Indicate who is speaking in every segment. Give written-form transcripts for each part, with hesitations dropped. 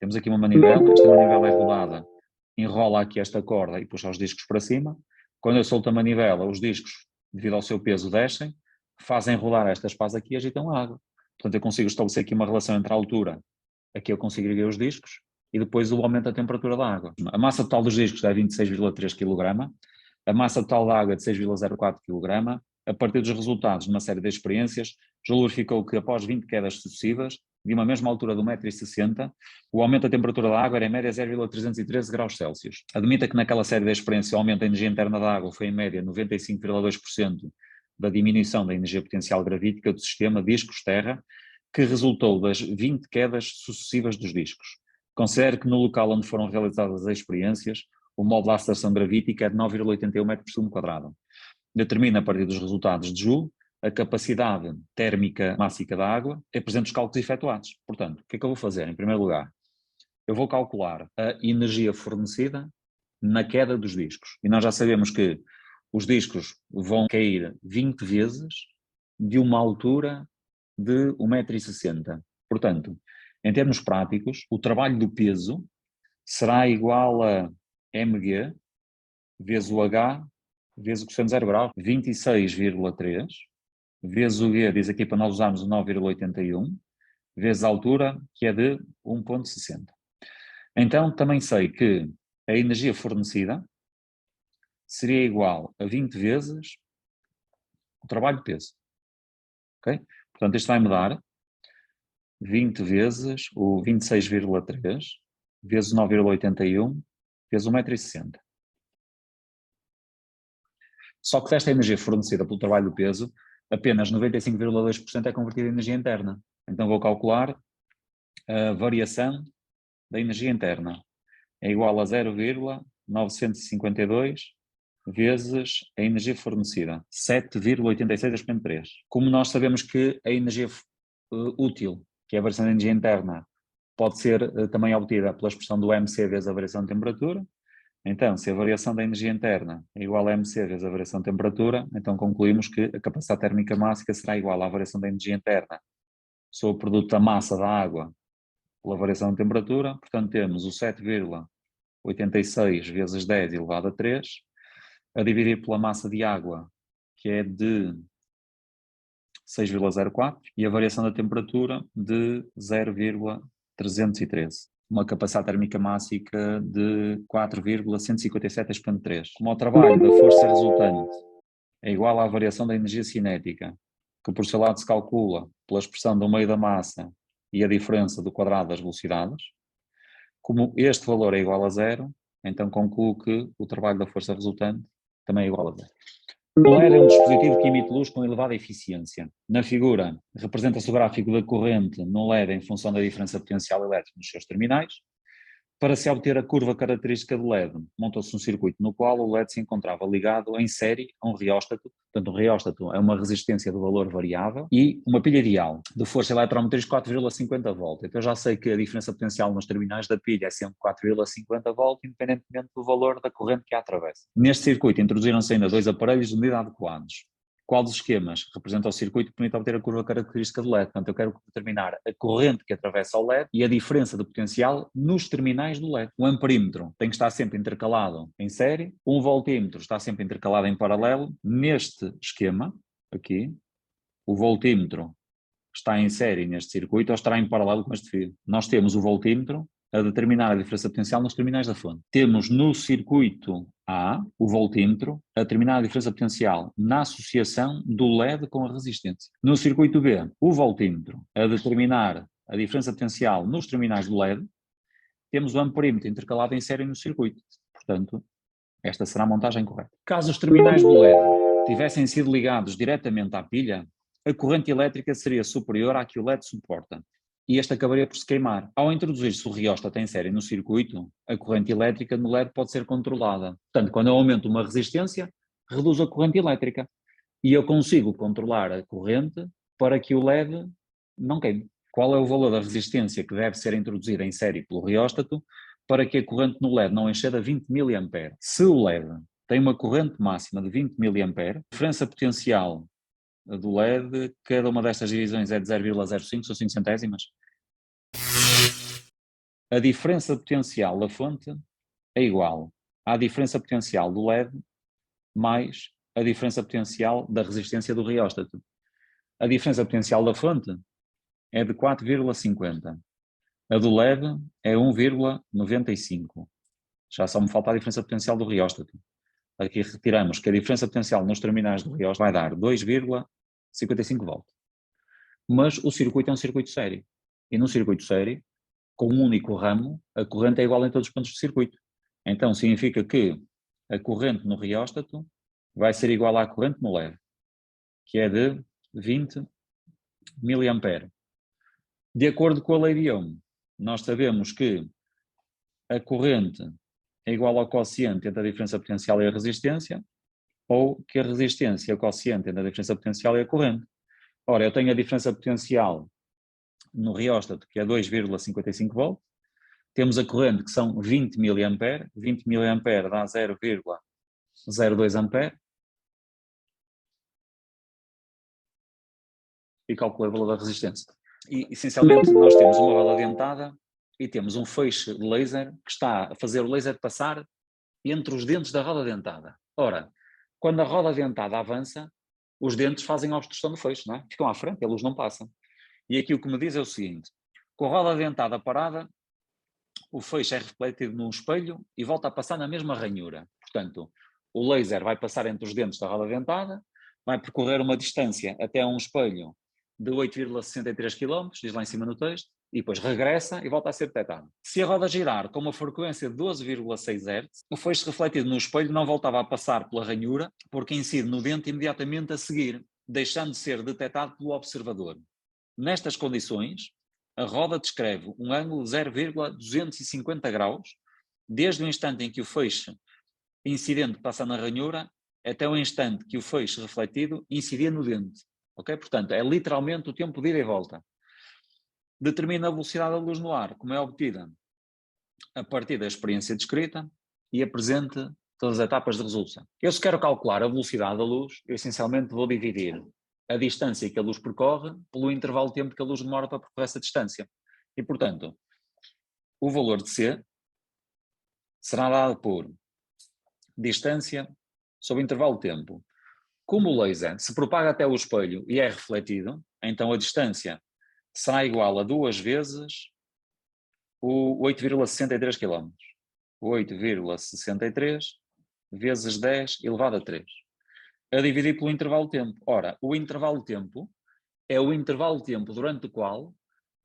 Speaker 1: Temos aqui uma manivela, esta manivela é rodada, enrola aqui esta corda e puxa os discos para cima. Quando eu solto a manivela, os discos, devido ao seu peso, descem, fazem rolar estas pás aqui e agitam a água. Portanto, eu consigo estabelecer aqui uma relação entre a altura, aqui eu consigo erguer os discos, e depois o aumento da temperatura da água. A massa total dos discos é 26,3 kg, a massa total da água é de 6,04 kg. A partir dos resultados de uma série de experiências, Joule verificou que após 20 quedas sucessivas, de uma mesma altura de 1,60 m, o aumento da temperatura da água era em média 0,313 graus Celsius. Admita que naquela série de experiências o aumento da energia interna da água foi em média 95,2% da diminuição da energia potencial gravítica do sistema discos-terra, que resultou das 20 quedas sucessivas dos discos. Considere que no local onde foram realizadas as experiências, o módulo de aceleração gravítica é de 9,81 m/s². Determina, a partir dos resultados de Joule, a capacidade térmica mássica da água e apresenta os cálculos efetuados. Portanto, o que é que eu vou fazer? Em primeiro lugar, eu vou calcular a energia fornecida na queda dos discos. E nós já sabemos que os discos vão cair 20 vezes de uma altura de 1,60 m. Portanto, em termos práticos, o trabalho do peso será igual a mg vezes o h vezes o cosseno de 0 grau, 26,3, vezes o g, diz aqui para nós usarmos o 9,81, vezes a altura, que é de 1,60. Então, também sei que a energia fornecida seria igual a 20 vezes o trabalho de peso. Ok? Portanto, isto vai-me dar 20 vezes o 26,3 vezes o 9,81 vezes 1,60 m. Só que desta energia fornecida pelo trabalho do peso, apenas 95,2% é convertida em energia interna. Então vou calcular a variação da energia interna. É igual a 0,952 vezes a energia fornecida, 7,86 × 10⁻³. Como nós sabemos que a energia útil, que é a variação da energia interna, pode ser também obtida pela expressão do mc vezes a variação de temperatura, então, se a variação da energia interna é igual a mc vezes a variação de temperatura, então concluímos que a capacidade térmica mássica será igual à variação da energia interna sobre o produto da massa da água pela variação de temperatura. Portanto, temos o 7,86 vezes 10 elevado a 3, a dividir pela massa de água, que é de 6,04, e a variação da temperatura de 0,313. Uma capacidade térmica mássica de 4,157 exp.3. Como o trabalho da força resultante é igual à variação da energia cinética, que por seu lado se calcula pela expressão do meio da massa e a diferença do quadrado das velocidades, como este valor é igual a zero, então concluo que o trabalho da força resultante também é igual a zero. O LED é um dispositivo que emite luz com elevada eficiência. Na figura, representa-se o gráfico da corrente no LED em função da diferença potencial elétrica nos seus terminais. Para se obter a curva característica do LED, montou-se um circuito no qual o LED se encontrava ligado em série a um rióstato. Portanto, um rióstato é uma resistência do valor variável e uma pilha ideal de força eletromotriz 4,50 V. Então eu já sei que a diferença potencial nos terminais da pilha é sempre 4,50 V, independentemente do valor da corrente que a atravessa. Neste circuito introduziram-se ainda dois aparelhos de medida adequados. Qual dos esquemas representa o circuito que permite obter a curva característica do LED? Portanto, eu quero determinar a corrente que atravessa o LED e a diferença de potencial nos terminais do LED. O amperímetro tem que estar sempre intercalado em série, um voltímetro está sempre intercalado em paralelo. Neste esquema, aqui, o voltímetro está em série neste circuito ou estará em paralelo com este fio. Nós temos o voltímetro a determinar a diferença potencial nos terminais da fonte. Temos no circuito A, o voltímetro, a determinar a diferença potencial na associação do LED com a resistência. No circuito B, o voltímetro a determinar a diferença potencial nos terminais do LED. Temos o amperímetro intercalado em série no circuito. Portanto, esta será a montagem correta. Caso os terminais do LED tivessem sido ligados diretamente à pilha, a corrente elétrica seria superior à que o LED suporta e este acabaria por se queimar. Ao introduzir-se o rióstato em série no circuito, a corrente elétrica no LED pode ser controlada. Portanto, quando eu aumento uma resistência, reduz a corrente elétrica e eu consigo controlar a corrente para que o LED não queime. Qual é o valor da resistência que deve ser introduzida em série pelo rióstato para que a corrente no LED não exceda 20 mA? Se o LED tem uma corrente máxima de 20 mA, a diferença potencial do LED, cada uma destas divisões é de 0,05, são 5 centésimas. a diferença potencial da fonte é igual à diferença potencial do LED mais a diferença potencial da resistência do rióstato. A diferença potencial da fonte é de 4,50. A do LED é 1,95. Já só me falta a diferença potencial do rióstato. Aqui retiramos que a diferença potencial nos terminais do rióstato vai dar 2,55 volts. Mas o circuito é um circuito sério. E num circuito sério, com um único ramo, a corrente é igual em todos os pontos do circuito. Então significa que a corrente no rióstato vai ser igual à corrente no LED, que é de 20 mA. De acordo com a lei de Ohm, nós sabemos que a corrente é igual ao quociente entre a diferença potencial e a resistência, ou que a resistência é o quociente entre a diferença potencial e a corrente. Ora, eu tenho a diferença potencial no rióstato, que é 2,55 volts, temos a corrente que são 20 mA, 20 mA dá 0,02 ampere, e calculei o valor da resistência. E, essencialmente, nós temos uma roda dentada e temos um feixe de laser que está a fazer o laser passar entre os dentes da roda dentada. Ora, quando a roda dentada avança, os dentes fazem a obstrução do feixe, não é? Ficam à frente, a luz não passa. E aqui o que me diz é o seguinte: com a roda dentada parada, o feixe é refletido num espelho e volta a passar na mesma ranhura. Portanto, o laser vai passar entre os dentes da roda dentada, vai percorrer uma distância até um espelho de 8,63 km, diz lá em cima no texto, e depois regressa e volta a ser detectado. Se a roda girar com uma frequência de 12,6 Hz, o feixe refletido no espelho não voltava a passar pela ranhura, porque incide no dente imediatamente a seguir, deixando de ser detectado pelo observador. Nestas condições, a roda descreve um ângulo de 0,250 graus, desde o instante em que o feixe incidente passa na ranhura até o instante que o feixe refletido incidia no dente. Okay? Portanto, é literalmente o tempo de ida e volta. Determina a velocidade da luz no ar, como é obtida a partir da experiência descrita, e apresente todas as etapas de resolução. Eu, se quero calcular a velocidade da luz, eu essencialmente vou dividir a distância que a luz percorre pelo intervalo de tempo que a luz demora para percorrer essa distância. E, portanto, o valor de C será dado por distância sobre intervalo de tempo. Como o laser se propaga até o espelho e é refletido, então a distância será igual a 2 vezes o 8,63 km. 8,63 vezes 10 elevado a 3. A dividir pelo intervalo de tempo. Ora, o intervalo de tempo é o intervalo de tempo durante o qual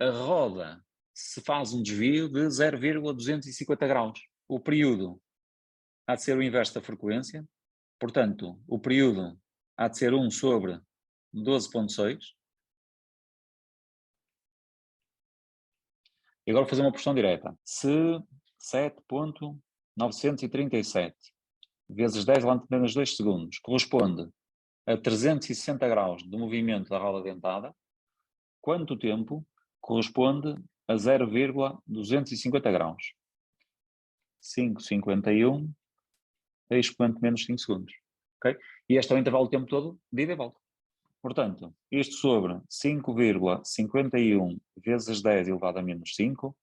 Speaker 1: a roda se faz um desvio de 0,250 graus. O período há de ser o inverso da frequência, portanto, o período há de ser 1 sobre 12,6. E agora vou fazer uma porção direta. Se 7,937 vezes 10 elevado a menos 2 segundos corresponde a 360 graus de movimento da roda dentada, quanto tempo corresponde a 0,250 graus? 5,51 é expoente menos 5 segundos. Okay? E este é o intervalo do tempo todo de ida e volta. Portanto, isto sobre 5,51 vezes 10 elevado a menos 5,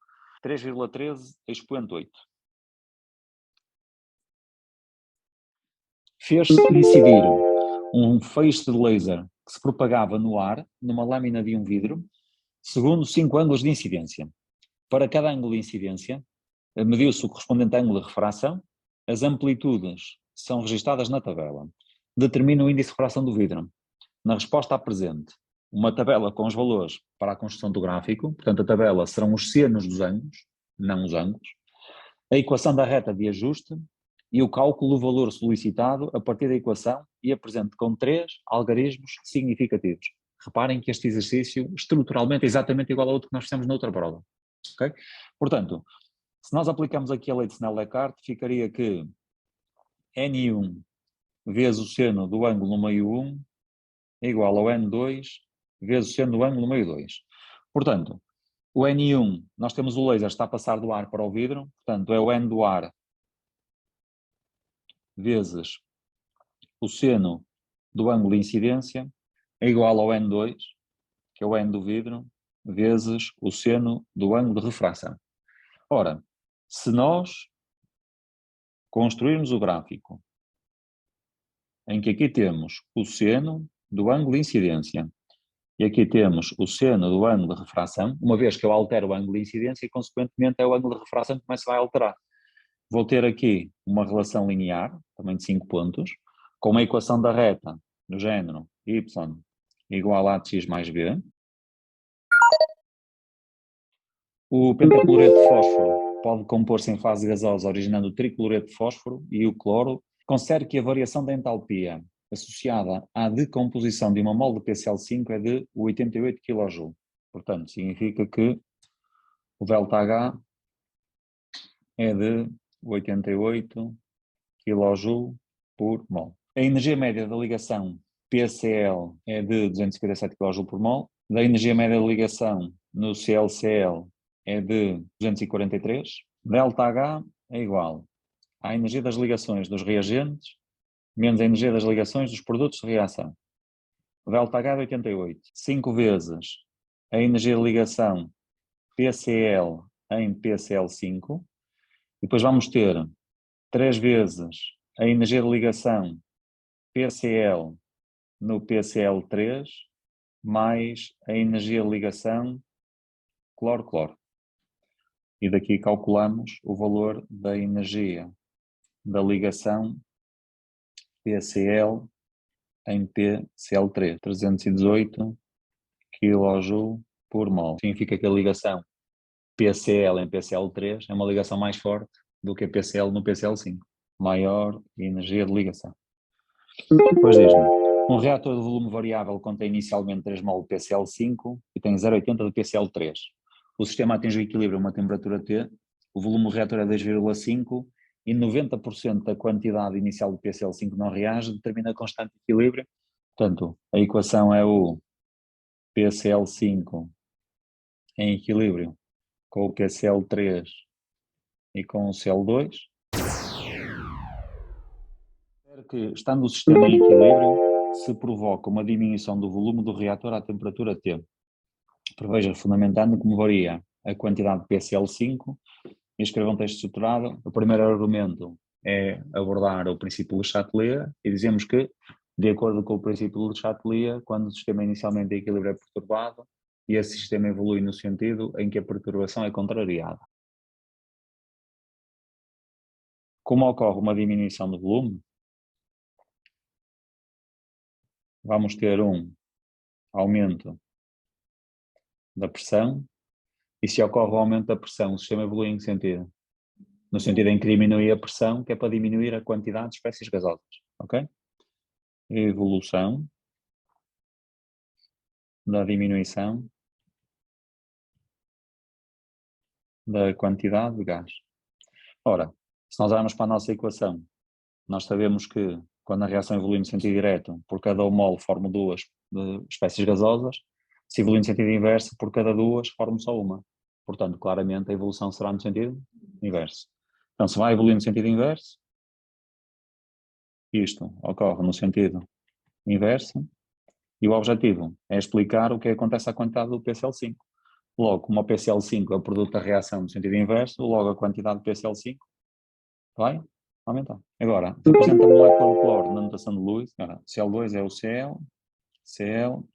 Speaker 1: 3,13 expoente 8. Fez-se incidir um feixe de laser que se propagava no ar, numa lâmina de um vidro, segundo 5 ângulos de incidência. Para cada ângulo de incidência, mediu-se o correspondente ângulo de refração, as amplitudes são registadas na tabela. Determina o índice de refração do vidro. Na resposta apresente uma tabela com os valores para a construção do gráfico, portanto a tabela serão os senos dos ângulos, não os ângulos, a equação da reta de ajuste e o cálculo do valor solicitado a partir da equação e apresente com 3 algarismos significativos. Reparem que este exercício estruturalmente é exatamente igual ao outro que nós fizemos na outra prova. Okay? Portanto, se nós aplicamos aqui a lei de Snell-Descartes, ficaria que N1 vezes o seno do ângulo no meio 1 é igual ao N2 vezes o seno do ângulo no meio 2. Portanto, o N1, nós temos o laser está a passar do ar para o vidro, portanto é o N do ar vezes o seno do ângulo de incidência é igual ao N2, que é o N do vidro, vezes o seno do ângulo de refração. Ora, se nós construirmos o gráfico em que aqui temos o seno do ângulo de incidência e aqui temos o seno do ângulo de refração, uma vez que eu altero o ângulo de incidência e, consequentemente, é o ângulo de refração que começa a alterar. Vou ter aqui uma relação linear, também de 5 pontos, com uma equação da reta do género y igual a de x mais b. O pentacloreto de fósforo pode compor-se em fase gasosa, originando o tricloreto de fósforo e o cloro. Considere que a variação da entalpia associada à decomposição de uma mol de PCl5 é de 88 kJ. Portanto, significa que o ΔH é de 88 kJ por mol. A energia média da ligação PCl é de 257 kJ por mol. Da energia média da ligação no ClCl é de 243. ΔH é igual à energia das ligações dos reagentes menos a energia das ligações dos produtos de reação. O ΔH é de 88. 5 vezes a energia de ligação PCl em PCl5. E depois vamos ter 3 vezes a energia de ligação PCl no PCl3 mais a energia de ligação cloro-cloro. E daqui calculamos o valor da energia da ligação PCl em PCl3, 318 kJ por mol. Significa que a ligação PCl em PCl3 é uma ligação mais forte do que a PCl no PCl5. Maior energia de ligação. Depois diz-me, um reator de volume variável contém inicialmente 3 mol de PCl5 e tem 0,80 de PCl3. O sistema atinge o equilíbrio a uma temperatura T, o volume do reator é 2,5 e 90% da quantidade inicial de PCl5 não reage, determina a constante de equilíbrio. Portanto, a equação é o PCl5 em equilíbrio com o PCl3 e com o Cl2. Que, estando o sistema em equilíbrio, se provoca uma diminuição do volume do reator à temperatura T. Preveja fundamentando como varia a quantidade de PCl5 e escreva um texto estruturado. O primeiro argumento é abordar o princípio de Chatelier e dizemos que, de acordo com o princípio de Chatelier, quando o sistema inicialmente em equilíbrio é perturbado, e esse sistema evolui no sentido em que a perturbação é contrariada. Como ocorre uma diminuição do volume, vamos ter um aumento da pressão, e se ocorre o aumento da pressão, o sistema evolui em que sentido? No sentido em que diminui a pressão, que é para diminuir a quantidade de espécies gasosas, ok? Evolução da diminuição da quantidade de gás. Ora, se nós olharmos para a nossa equação, nós sabemos que quando a reação evolui no sentido direto, por cada um mol forma 2 espécies gasosas, se evolui no sentido inverso, por cada 2 forma só uma. Portanto, claramente a evolução será no sentido inverso. Então, se vai evoluir no sentido inverso, isto ocorre no sentido inverso, e o objetivo é explicar o que acontece à quantidade do PCl5. Logo, como o PCl5 é o produto da reação no sentido inverso, logo a quantidade de PCl5 vai aumentar. Agora, representa a molécula de cloro na notação de Lewis. Agora, Cl2 é o Cl.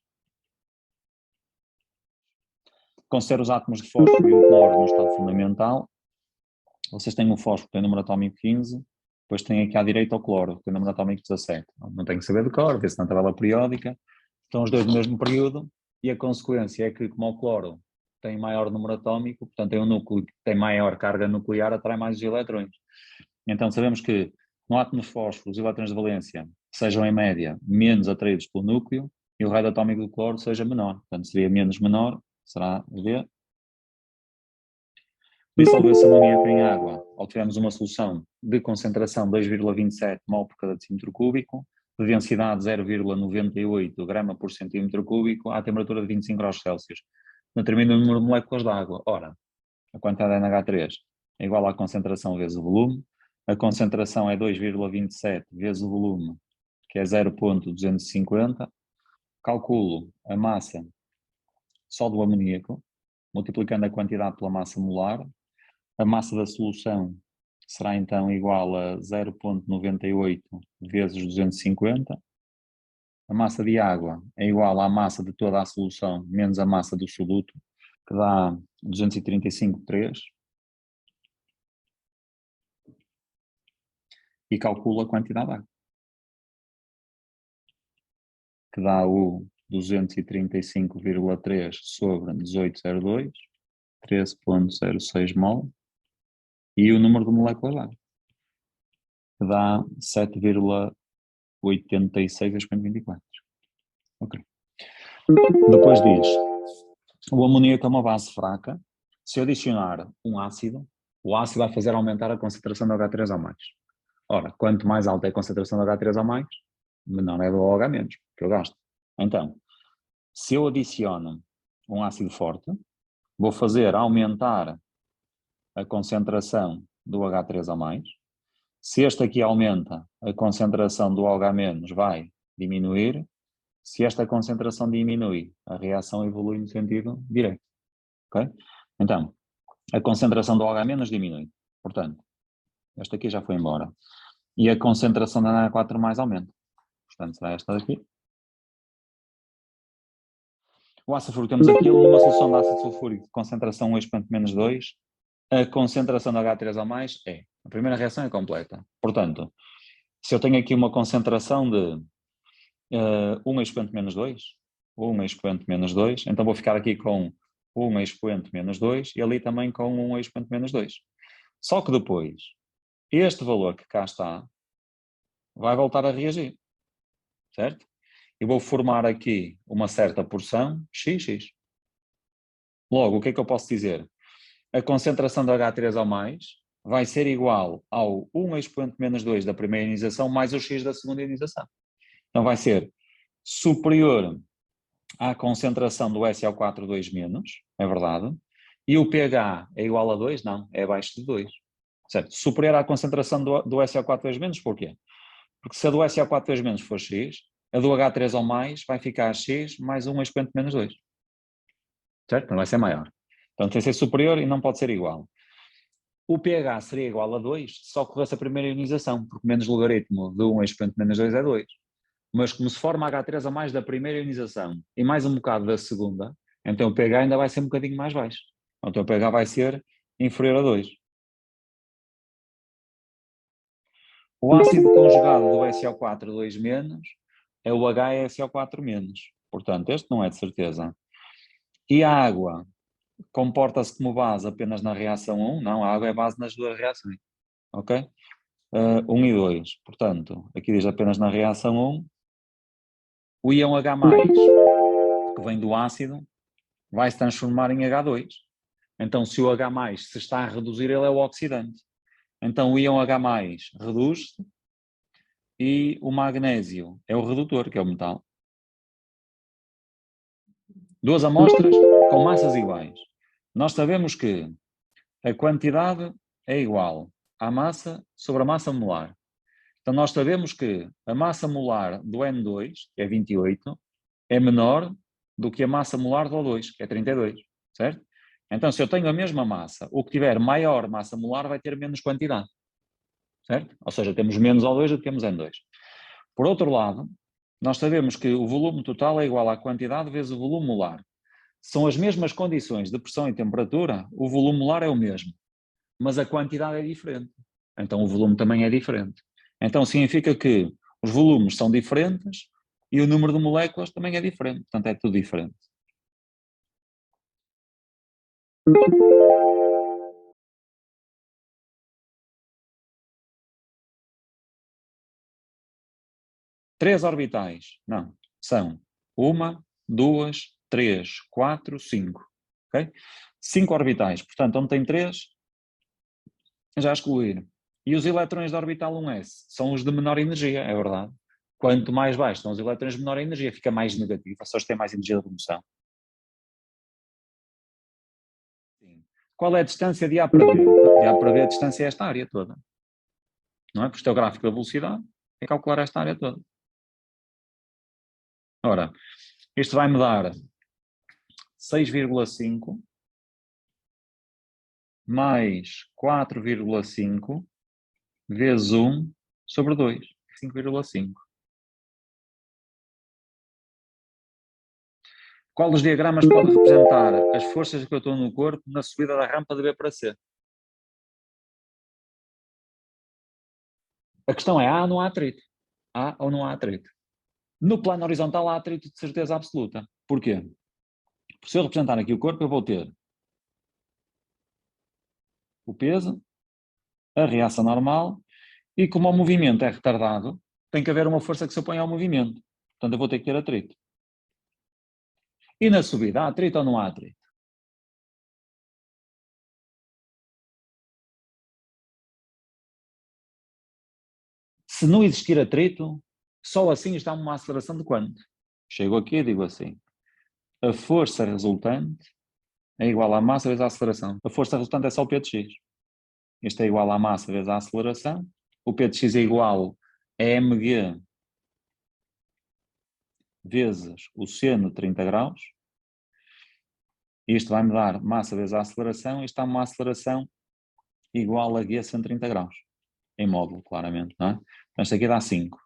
Speaker 1: Considera os átomos de fósforo e o cloro no estado fundamental. Vocês têm o fósforo, tem o número atómico 15, depois tem aqui à direita o cloro, tem o número atómico 17. Não tenho que saber de cor, vê-se na tabela periódica. Estão os dois no mesmo período e a consequência é que, como o cloro tem maior número atómico, portanto tem um núcleo que tem maior carga nuclear, atrai mais os eletrões. Então sabemos que no átomo de fósforo os eletrões de valência sejam em média menos atraídos pelo núcleo e o raio atómico do cloro seja menor. Portanto seria menos menor, será V. Dissolveu-se amoníaco em água, obtivemos uma solução de concentração 2,27 mol por cada decímetro cúbico, de densidade 0,98 grama por centímetro cúbico, à temperatura de 25 graus Celsius. Determina o número de moléculas de água. Ora, a quantidade de NH3 é igual à concentração vezes o volume. A concentração é 2,27 vezes o volume, que é 0,250. Calculo a massa só do amoníaco, multiplicando a quantidade pela massa molar. A massa da solução será então igual a 0,98 vezes 250. A massa de água é igual à massa de toda a solução menos a massa do soluto, que dá 235,3. E calcula a quantidade de água, que dá o 235,3 sobre 18,02, 13,06 mol, e o número de moléculas de água, que dá 7,86 vezes 24. Ok. Depois diz, o amoníaco é uma base fraca. Se eu adicionar um ácido, o ácido vai fazer aumentar a concentração de H3O+. Ora, quanto mais alta é a concentração de H3O+, menor é do OH-, que eu gasto. Então, se eu adiciono um ácido forte, vou fazer aumentar a concentração do H3O+. Se este aqui aumenta, a concentração do OH- vai diminuir. Se esta concentração diminui, a reação evolui no sentido direito. Okay? Então, a concentração do OH- diminui. Portanto, esta aqui já foi embora. E a concentração da NH4+ aumenta. Portanto, será esta daqui. O ácido sulfúrico temos aquilo, numa solução de ácido sulfúrico de concentração 1 expoente -2, a concentração de H3O+ é. A primeira reação é completa. Portanto, se eu tenho aqui uma concentração de 1 expoente -2, 1 expoente -2, então vou ficar aqui com 1 expoente -2 e ali também com 1 expoente -2. Só que depois, este valor que cá está vai voltar a reagir, certo? Eu vou formar aqui uma certa porção XX. Logo, o que é que eu posso dizer? A concentração de H3O+ vai ser igual ao 1 expoente -2 da primeira ionização mais o X da segunda ionização. Então vai ser superior à concentração do SO4 2-, é verdade, e o pH é igual a 2? Não, é abaixo de 2. Certo? Superior à concentração do SO4 2-, porquê? Porque se a do SO4 2- for X, a do H3O+ vai ficar X mais 1 expoente -2. Certo? Então vai ser maior. Então tem que ser superior e não pode ser igual. O pH seria igual a 2 se ocorresse a primeira ionização, porque menos logaritmo de 1 expoente -2 é 2. Mas como se forma H3O+ da primeira ionização e mais um bocado da segunda, então o pH ainda vai ser um bocadinho mais baixo. Então o pH vai ser inferior a 2. O ácido conjugado do SO4 2- é o HSO4-. Portanto, este não é de certeza. E a água comporta-se como base apenas na reação 1? Não, a água é base nas duas reações. Ok? 1 e 2. Portanto, aqui diz apenas na reação 1. O íon H+, que vem do ácido, vai se transformar em H2. Então, se o H+, se está a reduzir, ele é o oxidante. Então, o íon H+, reduz-se e o magnésio é o redutor, que é o metal. Duas amostras com massas iguais. Nós sabemos que a quantidade é igual à massa sobre a massa molar. Então, nós sabemos que a massa molar do N2, que é 28, é menor do que a massa molar do O2, que é 32, certo? Então, se eu tenho a mesma massa, o que tiver maior massa molar vai ter menos quantidade, certo? Ou seja, temos menos O2 do que temos N2. Por outro lado, nós sabemos que o volume total é igual à quantidade vezes o volume molar. São as mesmas condições de pressão e temperatura, o volume molar é o mesmo, mas a quantidade é diferente. Então o volume também é diferente. Então significa que os volumes são diferentes e o número de moléculas também é diferente. Portanto, é tudo diferente. Três orbitais. Não. São 1, 2, 3, 4, 5. Ok? 5 orbitais. Portanto, onde tem 3, já excluir. E os eletrões da orbital 1s são os de menor energia, é verdade. Quanto mais baixos estão os eletrões de menor energia, fica mais negativo, só se tem mais energia de remoção. Sim. Qual é a distância de A para B? De A para B a distância é esta área toda. Não é? Porque isto é o gráfico da velocidade, é calcular esta área toda. Ora, isto vai-me dar 6,5 mais 4,5 vezes 1 sobre 2, 5,5. Qual dos diagramas pode representar as forças que eu estou no corpo na subida da rampa de B para C? A questão é, há ou não há atrito? Há ou não há atrito? No plano horizontal há atrito de certeza absoluta. Porquê? Porque se eu representar aqui o corpo, eu vou ter o peso, a reação normal, e como o movimento é retardado, tem que haver uma força que se opõe ao movimento. Portanto, eu vou ter que ter atrito. E na subida, há atrito ou não há atrito? Se não existir atrito, só assim está uma aceleração de quanto? Chego aqui e digo assim, a força resultante é igual à massa vezes a aceleração. A força resultante é só o P de x. Isto é igual à massa vezes a aceleração. O P de x é igual a mg vezes o seno de 30 graus. Isto vai-me dar massa vezes a aceleração. Isto dá uma aceleração igual a g 130 graus. Em módulo, claramente. Não é? Então, isto aqui dá 5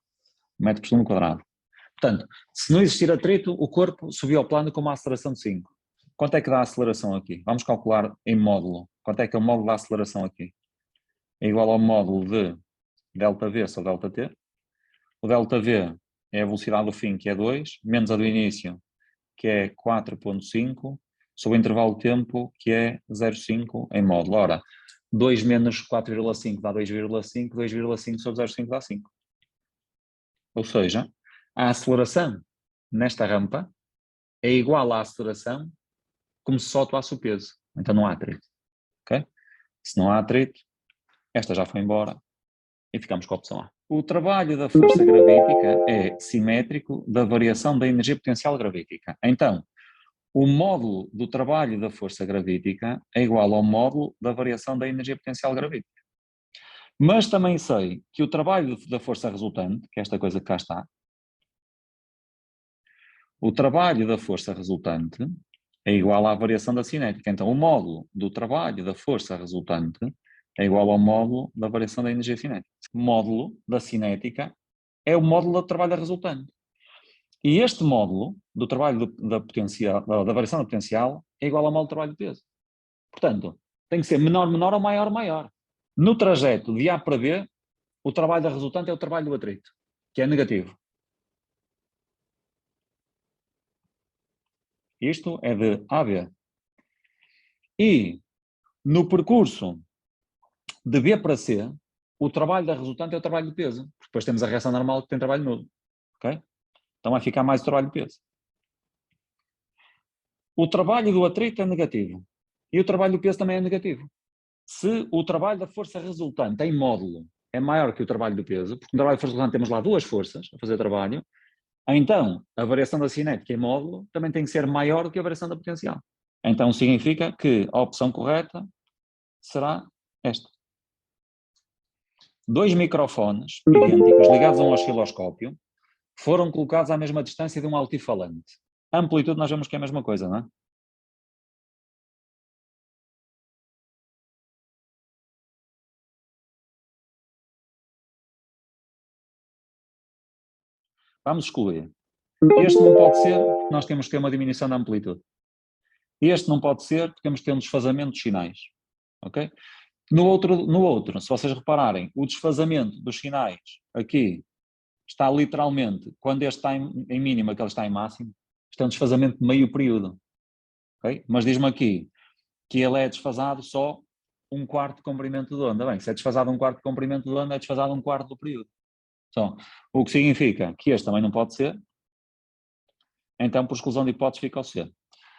Speaker 1: metros por segundo quadrado. Portanto, se não existir atrito, o corpo subiu ao plano com uma aceleração de 5. Quanto é que dá a aceleração aqui? Vamos calcular em módulo. Quanto é que é o módulo da aceleração aqui? É igual ao módulo de ΔV sobre ΔT. O ΔV é a velocidade do fim, que é 2, menos a do início, que é 4,5, sobre o intervalo de tempo, que é 0,5 em módulo. Ora, 2 menos 4,5 dá 2,5, 2,5 sobre 0,5 dá 5. Ou seja, a aceleração nesta rampa é igual à aceleração como se só atuasse o peso. Então não há atrito. Okay? Se não há atrito, esta já foi embora e ficamos com a opção A. O trabalho da força gravítica é simétrico da variação da energia potencial gravítica. Então, o módulo do trabalho da força gravítica é igual ao módulo da variação da energia potencial gravítica. Mas também sei que o trabalho da força resultante, que é esta coisa que cá está, o trabalho da força resultante é igual à variação da cinética. Então, o módulo do trabalho da força resultante é igual ao módulo da variação da energia cinética. O módulo da cinética é o módulo do trabalho da resultante. E este módulo do trabalho da variação da potencial é igual ao módulo do trabalho do peso. Portanto, tem que ser menor, menor ou maior, maior. No trajeto de A para B, o trabalho da resultante é o trabalho do atrito, que é negativo. Isto é de A a B. E no percurso de B para C, o trabalho da resultante é o trabalho de peso. Depois temos a reação normal que tem trabalho nulo. Okay? Então vai ficar mais o trabalho de peso. O trabalho do atrito é negativo. E o trabalho do peso também é negativo. Se o trabalho da força resultante em módulo é maior que o trabalho do peso, porque no trabalho da força resultante temos lá duas forças a fazer trabalho, então a variação da cinética em módulo também tem que ser maior do que a variação da potencial. Então significa que a opção correta será esta. 2 microfones idênticos ligados a um osciloscópio foram colocados à mesma distância de um altifalante. A amplitude nós vemos que é a mesma coisa, não é? Vamos excluir. Este não pode ser porque nós temos que ter uma diminuição da amplitude. Este não pode ser porque temos que ter um desfazamento dos sinais. Ok? No outro, se vocês repararem, o desfazamento dos sinais aqui está literalmente, quando este está em mínimo, aquele está em máximo, isto é um desfazamento de meio período. Okay? Mas diz-me aqui que ele é desfasado só um quarto de comprimento de onda. Bem, se é desfasado um quarto de comprimento de onda, é desfasado um quarto do período. Então, o que significa que este também não pode ser, então por exclusão de hipóteses fica o C.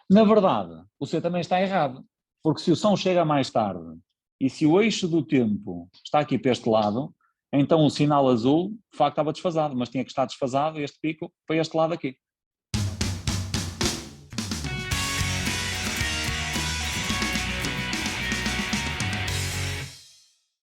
Speaker 1: Na verdade, o C também está errado, porque se o som chega mais tarde e se o eixo do tempo está aqui para este lado, então o sinal azul de facto estava desfasado, mas tinha que estar desfasado este pico para este lado aqui.